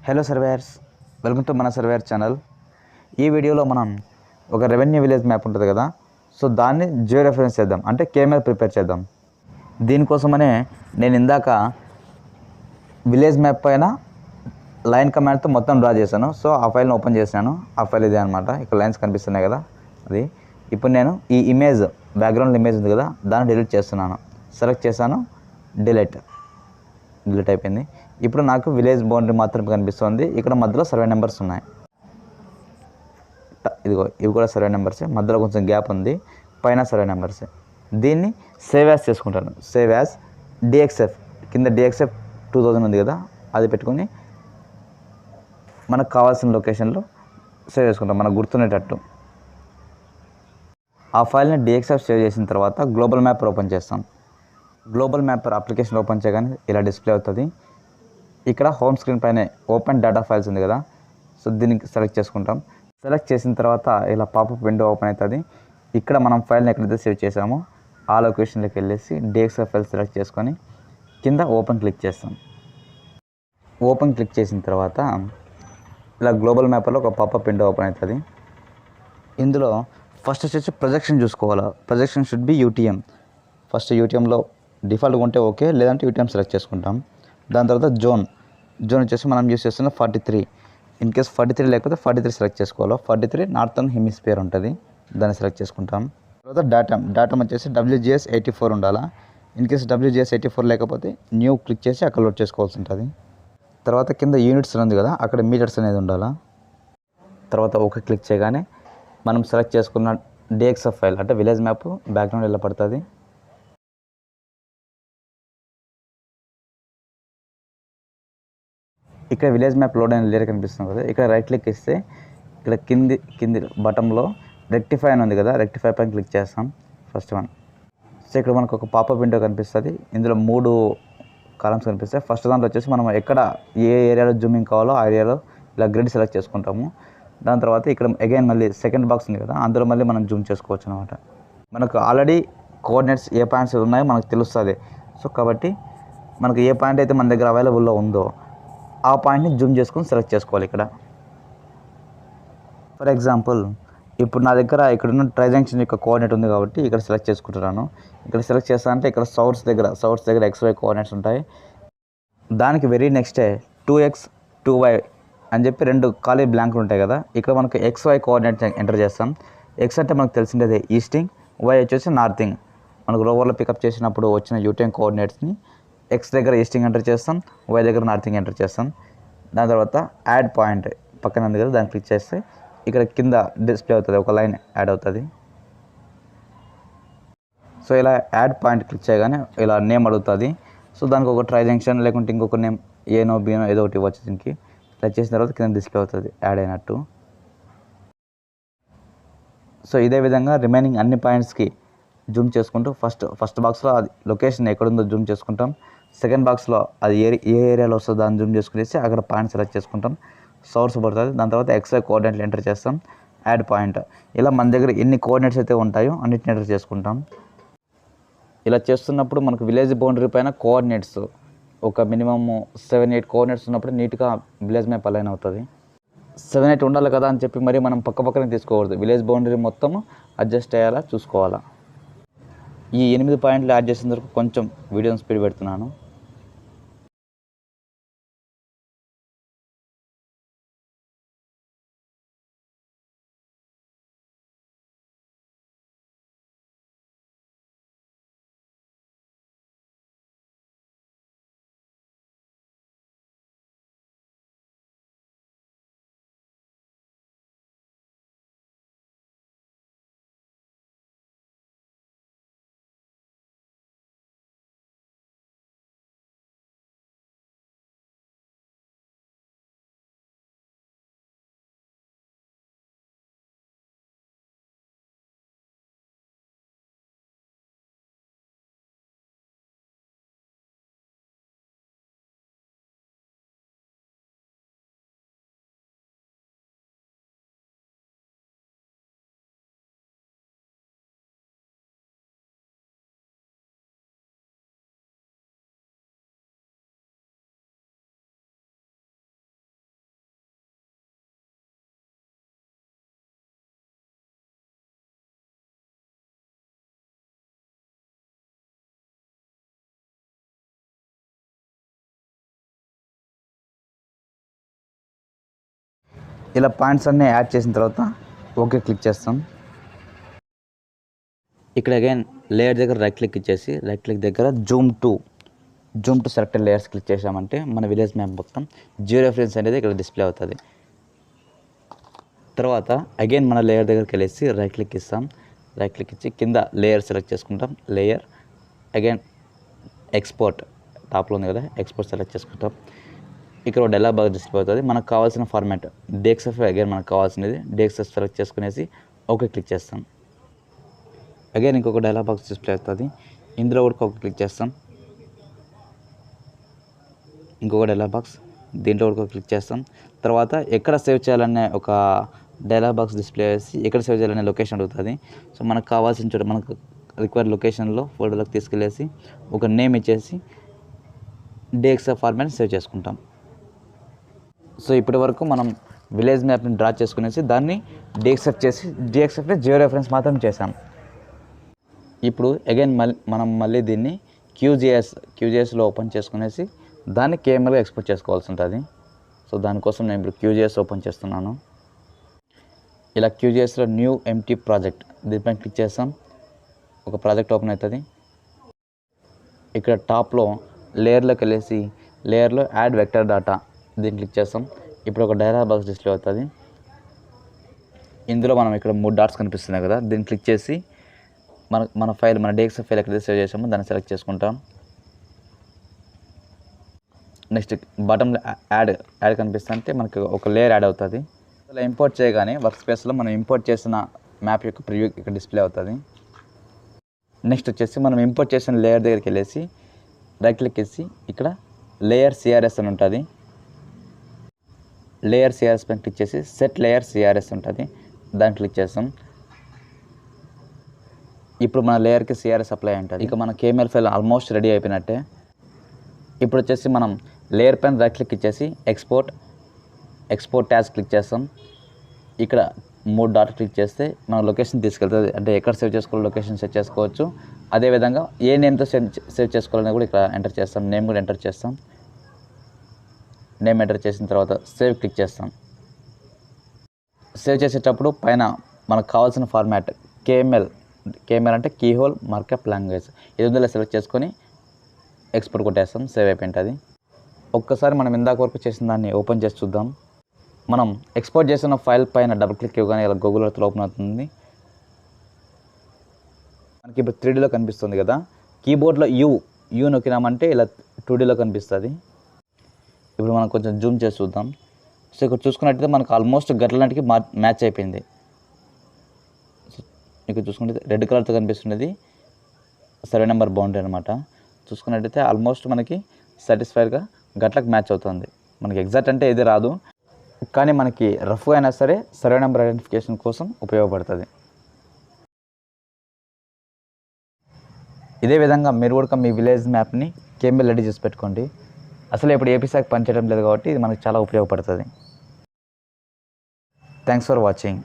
Hello surveyors, welcome to మన surveyor channel. ఈ వీడియోలో మనం ఒక రెవెన్యూ విలేజ్ మ్యాప్ ఉంటుంది కదా, సో దాన్ని జియో రెఫరెన్స్ చేద్దాం, అంటే కేఎంఎల్ ప్రిపేర్ చేద్దాం. దీనికోసమనే నేను ఇందాక విలేజ్ మ్యాప్ పైన లైన్ కమాండ్తో మొత్తం డ్రా చేశాను. సో ఆ ఫైల్ని ఓపెన్ చేశాను. ఆ ఫైల్ ఇదే అనమాట. ఇక్కడ లైన్స్ కనిపిస్తున్నాయి కదా, అది. ఇప్పుడు నేను ఈ ఇమేజ్, బ్యాక్గ్రౌండ్ ఇమేజ్ ఉంది కదా, దాన్ని డిలీట్ చేస్తున్నాను. సెలెక్ట్ చేశాను, డిలీట్ అయిపోయింది. ఇప్పుడు నాకు విలేజ్ బౌండరీ మాత్రం కనిపిస్తుంది. ఇక్కడ మధ్యలో సర్వే నెంబర్స్ ఉన్నాయి. ఇదిగో ఇవి కూడా సర్వే నెంబర్సే, మధ్యలో కొంచెం గ్యాప్ ఉంది, పైన సర్వే నెంబర్సే. దీన్ని సేవ్ యాజ్ చేసుకుంటాను. సేవ్ యాజ్ డిఎక్స్ఎఫ్, కింద డిఎక్స్ఎఫ్ 2000 ఉంది కదా, అది పెట్టుకొని మనకు కావాల్సిన లొకేషన్లో సేవ్ చేసుకుంటాం, మనకు గుర్తుండేటట్టు. ఆ ఫైల్ని డిఎక్స్ఎఫ్ సేవ్ చేసిన తర్వాత గ్లోబల్ మ్యాపర్ ఓపెన్ చేస్తాం. గ్లోబల్ మ్యాపర్ అప్లికేషన్ ఓపెన్ చేయగానే ఇలా డిస్ప్లే అవుతుంది. ఇక్కడ హోమ్ స్క్రీన్ పైన ఓపెన్ డేటా ఫైల్స్ ఉంది కదా, సో దీనికి సెలెక్ట్ చేసుకుంటాం. సెలెక్ట్ చేసిన తర్వాత ఇలా పాపప్ విండో ఓపెన్ అవుతుంది. ఇక్కడ మనం ఫైల్ని ఎక్కడైతే సేవ్ చేసామో ఆ లొకేషన్లోకి వెళ్ళేసి డిఎక్స్ఎఫ్ ఫైల్ సెలెక్ట్ చేసుకొని కింద ఓపెన్ క్లిక్ చేస్తాం. ఓపెన్ క్లిక్ చేసిన తర్వాత ఇలా గ్లోబల్ మ్యాపర్లో ఒక పాపప్ విండో ఓపెన్ అవుతుంది. ఇందులో ఫస్ట్ వచ్చేసి ప్రొజెక్షన్ చూసుకోవాలి. Projection should be UTM. First యూటీఎంలో డిఫాల్ట్గా ఉంటే ఓకే, లేదంటే యూటీఎం సెలెక్ట్ చేసుకుంటాం. దాని తర్వాత జోన్ వచ్చేసి మనం యూస్ చేస్తున్న 43. ఇన్ కేస్ 43 లేకపోతే 43 సెలెక్ట్ చేసుకోవాలి. 43 నార్థన్ హెమిస్ఫియర్ ఉంటుంది, దాన్ని సెలెక్ట్ చేసుకుంటాం. తర్వాత డాటమ్ వచ్చేసి WGS 84 ఉండాలా. ఇన్ కేస్ WGS 84 లేకపోతే న్యూ క్లిక్ చేసి అక్కడ లోడ్ చేసుకోవాల్సి ఉంటుంది. తర్వాత కింద యూనిట్స్ ఉంది కదా, అక్కడ మీటర్స్ అనేది ఉండాలా. తర్వాత ఓకే క్లిక్ చేయగానే మనం సెలెక్ట్ చేసుకున్న డిఎక్స్ఎఫ్ ఫైల్, అంటే విలేజ్ మ్యాప్ బ్యాక్గ్రౌండ్ ఇలా పడుతుంది. ఇక్కడ విలేజ్ మ్యాప్ లోడ్ అయిన లేయర్ కనిపిస్తుంది కదా, ఇక్కడ రైట్ క్లిక్ ఇస్తే ఇక్కడ కింది బటన్లో రెక్టిఫై అని ఉంది కదా, రెక్టిఫై పైన క్లిక్ చేస్తాం, ఫస్ట్ వన్. సో ఇక్కడ మనకు ఒక పాపప్ విండో కనిపిస్తుంది. ఇందులో 3 కాలమ్స్ కనిపిస్తాయి. ఫస్ట్ దాంట్లో వచ్చేసి మనం ఎక్కడ ఏ ఏరియాలో జూమింగ్ కావాలో ఆ ఏరియాలో ఇలా గ్రిడ్ సెలెక్ట్ చేసుకుంటాము. దాని తర్వాత ఇక్కడ అగైన్ మళ్ళీ సెకండ్ బాక్స్ ఉంది కదా, అందులో మళ్ళీ మనం జూమ్ చేసుకోవచ్చు అనమాట. మనకు ఆల్రెడీ కోఆర్డినేట్స్ ఏ పాయింట్స్ ఉన్నాయో మనకు తెలుస్తుంది. సో కాబట్టి మనకు ఏ పాయింట్ అయితే మన దగ్గర అవైలబుల్లో ఉందో ఆ పాయింట్ని జూమ్ చేసుకొని సెలెక్ట్ చేసుకోవాలి. ఇక్కడ ఫర్ ఎగ్జాంపుల్ ఇప్పుడు నా దగ్గర ఇక్కడున్న ట్రైజంక్షన్ యొక్క కోఆర్డినేట్ ఉంది కాబట్టి ఇక్కడ సెలెక్ట్ చేసుకుంటున్నాను. ఇక్కడ సెలెక్ట్ చేస్తానంటే ఇక్కడ సౌర్స్ దగ్గర XY కోఆర్డినేట్స్ ఉంటాయి. దానికి వెరీ నెక్స్టే 2x 2y అని చెప్పి 2 ఖాళీ బ్లాంక్లు ఉంటాయి కదా, ఇక్కడ మనకు XY కోఆర్డినేట్ ఎంటర్ చేస్తాం. X అంటే మనకు తెలిసిందే ఈస్టింగ్, Y వచ్చేసి నార్థింగ్. మనకు రోవర్లో పికప్ చేసినప్పుడు వచ్చిన యూటర్న్ కోఆర్డినేట్స్ని X దగ్గర ఈస్టింగ్ ఎంటర్ చేస్తాం, Y దగ్గర నార్థింగ్ ఎంటర్ చేస్తాం. దాని తర్వాత యాడ్ పాయింట్ పక్కన ఉంది కదా, దాన్ని క్లిక్ చేస్తే ఇక్కడ కింద డిస్ప్లే అవుతుంది, ఒక లైన్ యాడ్ అవుతుంది. సో ఇలా యాడ్ పాయింట్ క్లిక్ చేయగానే ఇలా నేమ్ అడుగుతుంది. సో దానికి ఒక ట్రైజంక్షన్ లేకుంటే ఇంకొక నేమ్ ఏనో బీనో ఏదో ఒకటి ఇవ్వచ్చు. దీనికి క్లిక్ చేసిన తర్వాత కింద డిస్ప్లే అవుతుంది యాడ్ అయినట్టు. సో ఇదే విధంగా రిమైనింగ్ అన్ని పాయింట్స్కి జూమ్ చేసుకుంటూ ఫస్ట్ బాక్స్లో అది లొకేషన్ ఎక్కడుందో జూమ్ చేసుకుంటాం. సెకండ్ బాక్స్లో అది ఏ ఏరియాలో వస్తుందో దాన్ని జూమ్ చేసుకునేసి అక్కడ పాయింట్ సెలెక్ట్ చేసుకుంటాం. సోర్స్ పడుతుంది. దాని తర్వాత XY కోఆర్డినేట్లు ఎంటర్ చేస్తాం, యాడ్ పాయింట్. ఇలా మన దగ్గర ఎన్ని కోఆర్డినేట్స్ అయితే ఉంటాయో అన్నిటిని ఎంటర్ చేసుకుంటాం. ఇలా చేస్తున్నప్పుడు మనకు విలేజ్ బౌండరీ పైన కోఆర్డినేట్స్ ఒక మినిమమ్ 7-8 కోఆర్డినేట్స్ ఉన్నప్పుడు నీట్గా విలేజ్ మ్యాప్ అలైన్ అవుతుంది. 7-8 ఉండాలి కదా అని చెప్పి మరి మనం పక్కనే తీసుకోకూడదు. విలేజ్ బౌండరీ మొత్తం అడ్జస్ట్ అయ్యేలా చూసుకోవాలా. ఈ 8 పాయింట్లు యాడ్ చేసిన వరకు కొంచెం వీడియోని స్పీడ్ పెడుతున్నాను. ఇలా పాయింట్స్ అన్నీ యాడ్ చేసిన తర్వాత ఓకే క్లిక్ చేస్తాం. ఇక్కడ అగైన్ లేయర్ దగ్గర రైట్ క్లిక్ ఇచ్చేసి రైట్ క్లిక్ దగ్గర Zoom to selected layers click చేసామంటే మన విలేజ్ మ్యాప్ మొత్తం జియో రెఫరెన్స్ అనేది ఇక్కడ డిస్ప్లే అవుతుంది. తర్వాత అగైన్ మన లేయర్ దగ్గరికి వెళ్ళేసి రైట్ క్లిక్ ఇస్తాం. రైట్ క్లిక్ ఇచ్చి కింద లేయర్ సెలెక్ట్ చేసుకుంటాం. లేయర్ అగైన్ ఎక్స్పోర్ట్ టాప్లో ఉంది కదా, ఎక్స్పోర్ట్ సెలెక్ట్ చేసుకుంటాం. ఇక్కడ ఒక డైలాగ్ బాక్స్ డిస్ప్లే అవుతుంది. మనకు కావాల్సిన ఫార్మాట్ DXF అగైన్ మనకు కావాల్సినది DXF సెలెక్ట్ చేసుకునేసి ఓకే క్లిక్ చేస్తాం. అగైన్ ఇంకొక డైలాగ్ బాక్స్ డిస్ప్లే అవుతుంది. ఇందులో కూడా ఒక క్లిక్ చేస్తాం. ఇంకొక డైలాగ్ బాక్స్, దీంట్లో కూడా క్లిక్ చేస్తాం. తర్వాత ఎక్కడ సేవ్ చేయాలనే ఒక డైలాగ్ బాక్స్ డిస్ప్లే చేసి ఎక్కడ సేవ్ చేయాలనే లొకేషన్ అడుగుతుంది. సో మనకు కావాల్సిన చోట మనకు రిక్వైర్డ్ లొకేషన్లో ఫోటోలోకి తీసుకెళ్ళేసి ఒక నేమ్ ఇచ్చేసి DXF ఫార్మాట్ సేవ్ చేసుకుంటాం. సో ఇప్పటి వరకు మనం విలేజ్ మ్యాప్ని డ్రా చేసుకునేసి దాన్ని DXFలో జియో రెఫరెన్స్ మాత్రం చేసాం. ఇప్పుడు అగైన్ మనం మళ్ళీ దీన్ని QGISలో ఓపెన్ చేసుకునేసి దాన్ని KMLగా ఎక్స్పోర్ట్ చేసుకోవాల్సి ఉంటుంది. సో దానికోసం నేను ఇప్పుడు QGIS ఓపెన్ చేస్తున్నాను. ఇలా QGISలో న్యూ ఎంటీ ప్రాజెక్ట్ దీనిపైన క్లిక్ చేస్తాం. ఒక ప్రాజెక్ట్ ఓపెన్ అవుతుంది. ఇక్కడ టాప్లో లేయర్లోకి వెళ్ళేసి లేయర్లో యాడ్ వెక్టర్ డాటా దీన్ని క్లిక్ చేస్తాం. ఇప్పుడు ఒక డైలాగ్ బాక్స్ డిస్ప్లే అవుతుంది. ఇందులో మనం ఇక్కడ 3 డాట్స్ కనిపిస్తున్నాయి కదా, దీన్ని క్లిక్ చేసి మన ఫైల్ మన DXF ఫైల్ ఎక్కడైతే సేవ్ చేసామో దాన్ని సెలెక్ట్ చేసుకుంటాం. నెక్స్ట్ బటన్లో యాడ్ కనిపిస్తుంటే మనకి ఒక లేయర్ యాడ్ అవుతుంది. ఇలా ఇంపోర్ట్ చేయగానే వర్క్ స్పేస్లో మనం ఇంపోర్ట్ చేసిన మ్యాప్ యొక్క ప్రివ్యూ ఇక్కడ డిస్ప్లే అవుతుంది. నెక్స్ట్ వచ్చేసి మనం ఇంపోర్ట్ చేసిన లేయర్ దగ్గరికి వెళ్ళేసి రైట్ క్లిక్ చేసి ఇక్కడ లేయర్ CRS అని ఉంటుంది. లేయర్ CRS పైన క్లిక్ చేసి సెట్ లేయర్ CRS ఉంటుంది, దాన్ని క్లిక్ చేస్తాం. ఇప్పుడు మన లేయర్కి CRS అప్లై ఉంటుంది. ఇక మన KML ఫైల్ ఆల్మోస్ట్ రెడీ అయిపోయినట్టే. ఇప్పుడు వచ్చేసి మనం లేయర్ పైన రైట్ క్లిక్ ఇచ్చేసి ఎక్స్పోర్ట్ యాజ్ క్లిక్ చేస్తాం. ఇక్కడ 3 డాట్ క్లిక్ చేస్తే మన లొకేషన్ తీసుకెళ్తుంది. అంటే ఎక్కడ సేవ్ చేసుకోవాలో లొకేషన్ సెట్ చేసుకోవచ్చు. అదేవిధంగా ఏ నేమ్తో సేవ్ చేసుకోవాలని కూడా ఇక్కడ ఎంటర్ చేస్తాం. నేమ్ కూడా ఎంటర్ చేస్తాం. నేమ్ ఎంటర్ చేసిన తర్వాత సేవ్ క్లిక్ చేస్తాం. సేవ్ చేసేటప్పుడు పైన మనకు కావాల్సిన ఫార్మాట్ KML అంటే కీ హోల్ మార్కప్ లాంగ్వేజ్ ఇది ఉందో సెలెక్ట్ చేసుకొని ఎక్స్పోర్ట్ కొట్టేస్తాం. సేవ్ అయిపోయింటుంది. ఒక్కసారి మనం ఇందాక వరకు చేసిన దాన్ని ఓపెన్ చేసి చూద్దాం. మనం ఎక్స్పోర్ట్ చేసిన ఫైల్ పైన డబుల్ క్లిక్ ఇవ్వగానే ఇలా గూగుల్ ఎర్త్లో ఓపెన్ అవుతుంది. మనకి ఇప్పుడు 3Dలో కనిపిస్తుంది కదా, కీబోర్డ్లో యూ నొక్కినామంటే ఇలా 2Dలో కనిపిస్తుంది. ఇప్పుడు మనం కొంచెం జూమ్ చేసి చూద్దాం. సో ఇక్కడ చూసుకున్నట్టయితే మనకు ఆల్మోస్ట్ గట్లన్నిటికి మ్యాచ్ అయిపోయింది. ఇక్కడ చూసుకుంటే రెడ్ కలర్తో కనిపిస్తున్నది సర్వే నెంబర్ బౌండరీ అనమాట. చూసుకున్నట్టయితే ఆల్మోస్ట్ మనకి సాటిస్ఫైడ్గా గట్లకు మ్యాచ్ అవుతుంది. మనకి ఎగ్జాక్ట్ అంటే ఇది రాదు, కానీ మనకి రఫ్గా అయినా సరే సర్వే నెంబర్ ఐడెంటిఫికేషన్ కోసం ఉపయోగపడుతుంది. ఇదే విధంగా మీరు కూడా మీ విలేజ్ మ్యాప్ని KML రెడీ చేసి పెట్టుకోండి. అసలు ఇప్పుడు ఏపీసాక్ పనిచేయడం లేదు కాబట్టి ఇది మనకు చాలా ఉపయోగపడుతుంది. Thanks for watching.